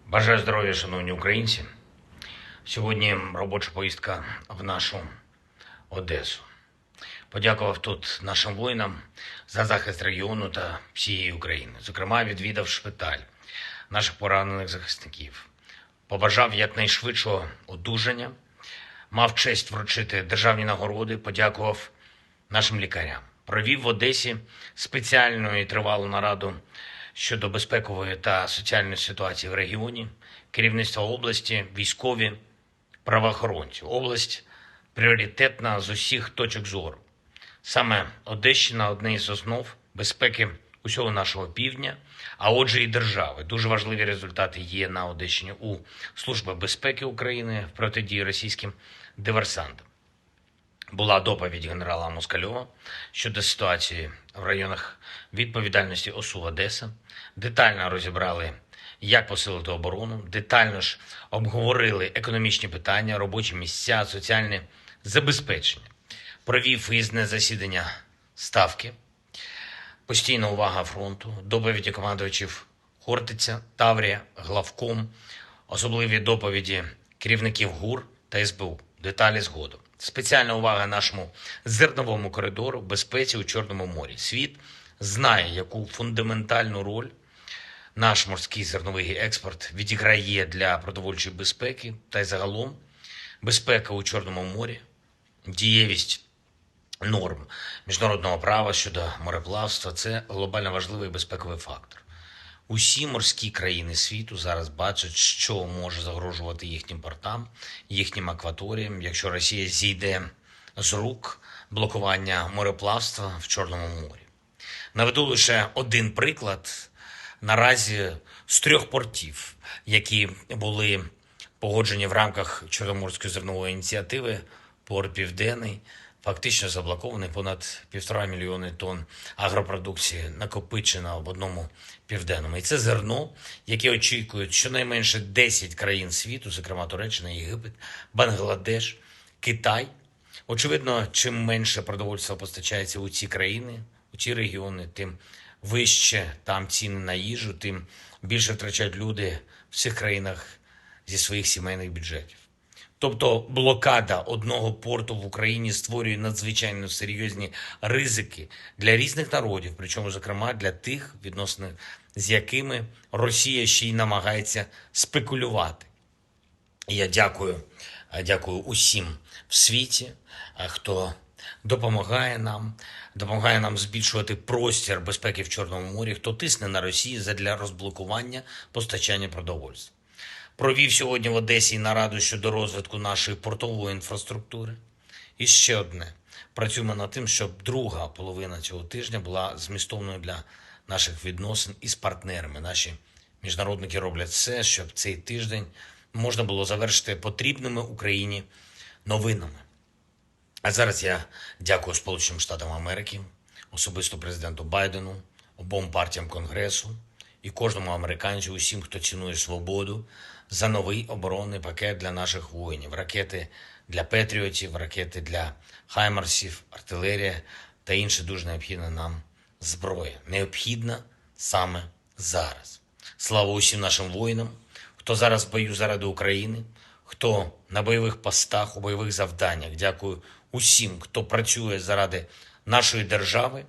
Бажаю здоров'я, шановні українці. Сьогодні робоча поїздка в нашу Одесу. Подякував тут нашим воїнам за захист регіону та всієї України. Зокрема, відвідав шпиталь наших поранених захисників. Побажав якнайшвидшого одужання, мав честь вручити державні нагороди, подякував нашим лікарям. Провів в Одесі спеціальну і тривалу нараду щодо безпекової та соціальної ситуації в регіоні, керівництва області, військові, правоохоронці. Область пріоритетна з усіх точок зору. Саме Одещина – одне із основ безпеки усього нашого півдня, а отже і держави. Дуже важливі результати є на Одещині у Служби безпеки України в протидії російським диверсантам. Була доповідь генерала Москальова щодо ситуації в районах відповідальності ОСУ Одеса. Детально розібрали, як посилити оборону, детально ж обговорили економічні питання, робочі місця, соціальне забезпечення. Провів виїзне засідання Ставки, постійна увага фронту, доповіді командувачів Хортиця, Таврія, Главком, особливі доповіді керівників ГУР та СБУ. Деталі згодом. Спеціальна увага нашому зерновому коридору, безпеці у Чорному морі. Світ знає, яку фундаментальну роль наш морський зерновий експорт відіграє для продовольчої безпеки та й загалом безпека у Чорному морі, дієвість норм міжнародного права щодо мореплавства – це глобально важливий безпековий фактор. Усі морські країни світу зараз бачать, що може загрожувати їхнім портам, їхнім акваторіям, якщо Росія зійде з рук блокування мореплавства в Чорному морі. Наведу лише один приклад. Наразі з 3 портів, які були погоджені в рамках Чорноморської зернової ініціативи, порт Південний фактично заблокований, понад 1,5 мільйони тонн агропродукції накопичено в одному Південному. І це зерно, яке очікують щонайменше 10 країн світу, зокрема Туреччина, Єгипет, Бангладеш, Китай. Очевидно, чим менше продовольства постачається у ці країни, у ці регіони, тим вище там ціни на їжу, тим більше втрачають люди в цих країнах зі своїх сімейних бюджетів. Тобто блокада одного порту в Україні створює надзвичайно серйозні ризики для різних народів, причому, зокрема, для тих, відносно з якими Росія ще й намагається спекулювати. І я дякую усім в світі, хто допомагає нам збільшувати простір безпеки в Чорному морі, хто тисне на Росію задля розблокування постачання продовольства. Провів сьогодні в Одесі нараду щодо розвитку нашої портової інфраструктури. І ще одне. Працюємо над тим, щоб друга половина цього тижня була змістовною для наших відносин із партнерами. Наші міжнародники роблять все, щоб цей тиждень можна було завершити потрібними Україні новинами. А зараз я дякую Сполученим Штатам Америки, особисто президенту Байдену, обом партіям Конгресу і кожному американцю, усім, хто цінує свободу, за новий оборонний пакет для наших воїнів. Ракети для Петріотів, ракети для Хаймарсів, артилерія та інше дуже необхідна нам зброя. Необхідна саме зараз. Слава усім нашим воїнам, хто зараз в бою заради України, хто на бойових постах, у бойових завданнях. Дякую усім, хто працює заради нашої держави.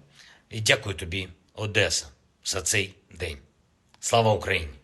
І дякую тобі, Одеса, за цей день. Слава Україні!